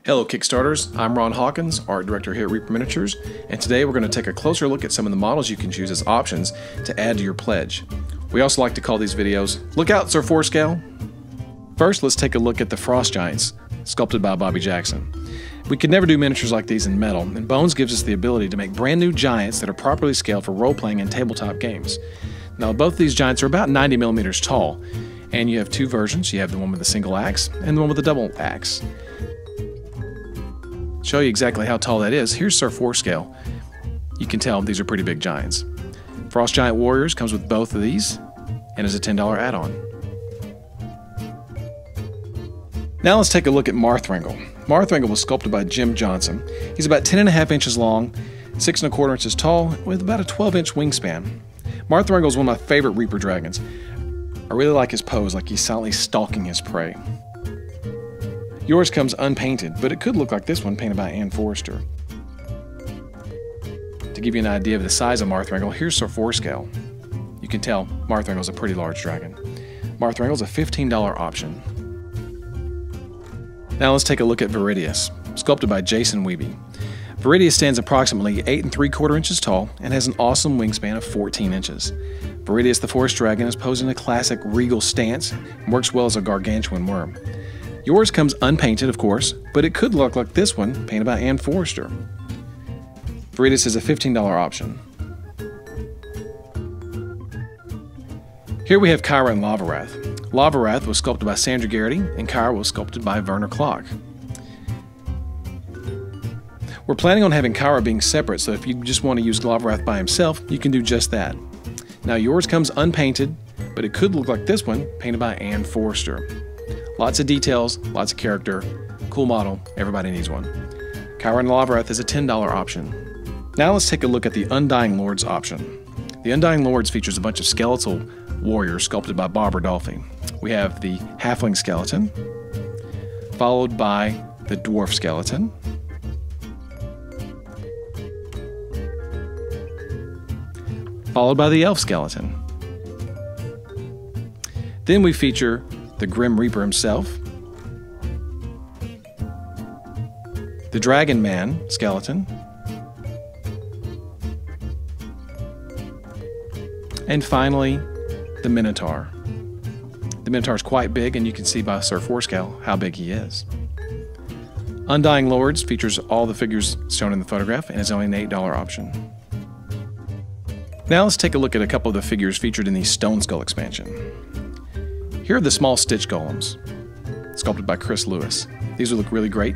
Hello Kickstarters, I'm Ron Hawkins, Art Director here at Reaper Miniatures, and today we're going to take a closer look at some of the models you can choose as options to add to your pledge. We also like to call these videos, Look Out Sir 4-Scale! First, let's take a look at the Frost Giants, sculpted by Bobby Jackson. We could never do miniatures like these in metal, and Bones gives us the ability to make brand new giants that are properly scaled for role-playing and tabletop games. Now, both of these giants are about 90 millimeters tall, and you have two versions. You have the one with the single axe and the one with the double axe. Show you exactly how tall that is, here's Sir 4-Scale. You can tell these are pretty big giants. Frost Giant Warriors comes with both of these and is a $10 add-on. Now let's take a look at Marthringle. Marthringle was sculpted by Jim Johnson. He's about 10.5 inches long, 6 1/4 inches tall, with about a 12-inch wingspan. Marthringle is one of my favorite Reaper dragons. I really like his pose, like he's silently stalking his prey. Yours comes unpainted, but it could look like this one painted by Ann Forrester. To give you an idea of the size of Marthringle, here's Sir 4-Scale. You can tell Marthringle is a pretty large dragon. Marthringle is a $15 option. Now let's take a look at Veridia, sculpted by Jason Wiebe. Veridia stands approximately 8 3/4 inches tall and has an awesome wingspan of 14 inches. Veridia the Forest Dragon is posed in a classic regal stance and works well as a gargantuan worm. Yours comes unpainted, of course, but it could look like this one, painted by Ann Forrester. Veridia is a $15 option. Here we have Kyra and Lavarath. Lavarath was sculpted by Sandra Garrity, and Kyra was sculpted by Werner Klock. We're planning on having Kyra being separate, so if you just want to use Lavarath by himself, you can do just that. Now yours comes unpainted, but it could look like this one, painted by Ann Forrester. Lots of details, lots of character, cool model, everybody needs one. Kyra and Lavarath is a $10 option. Now let's take a look at the Undying Lourdes option. The Undying Lourdes features a bunch of skeletal warriors sculpted by Bob Rodolphi. We have the halfling skeleton, followed by the dwarf skeleton, followed by the elf skeleton. Then we feature the Grim Reaper himself, the Dragon Man skeleton, and finally, the Minotaur. The Minotaur is quite big, and you can see by Sir 4-Scale how big he is. Undying Lourdes features all the figures shown in the photograph and is only an $8 option. Now let's take a look at a couple of the figures featured in the Stone Skull expansion. Here are the small Stitch Golems, sculpted by Chris Lewis. These will look really great,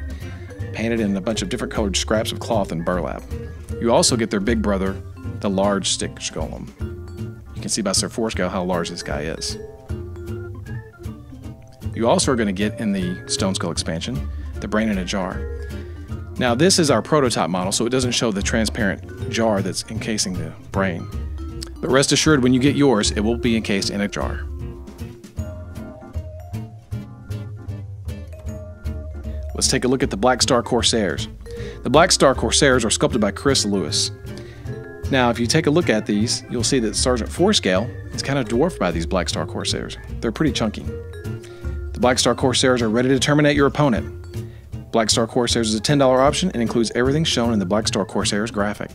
painted in a bunch of different colored scraps of cloth and burlap. You also get their big brother, the large Stitch Golem. You can see by Sir 4-Scale how large this guy is. You also are going to get in the Stone Skull expansion, the Brain in a Jar. Now this is our prototype model, so it doesn't show the transparent jar that's encasing the brain. But rest assured, when you get yours, it will be encased in a jar. Let's take a look at the Black Star Corsairs. The Black Star Corsairs are sculpted by Chris Lewis. Now, if you take a look at these, you'll see that Sergeant 4-Scale is kind of dwarfed by these Black Star Corsairs. They're pretty chunky. The Black Star Corsairs are ready to terminate your opponent. Black Star Corsairs is a $10 option and includes everything shown in the Black Star Corsairs graphic.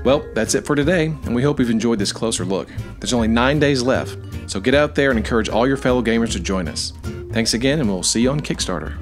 Well, that's it for today, and we hope you've enjoyed this closer look. There's only 9 days left, so get out there and encourage all your fellow gamers to join us. Thanks again, and we'll see you on Kickstarter.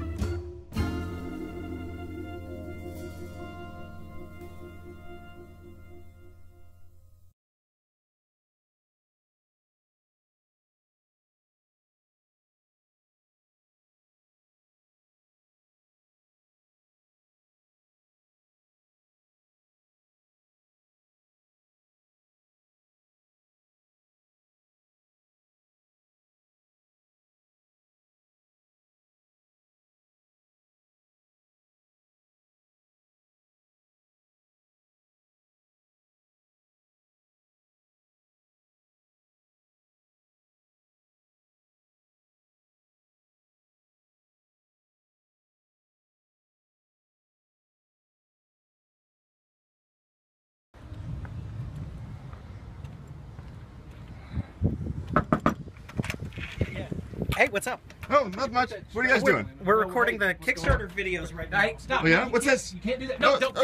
Hey, what's up? Oh, not much. What are you guys doing? We're recording the Kickstarter videos right now. Hey, stop. Oh, yeah? What's this? You can't do that. No, don't.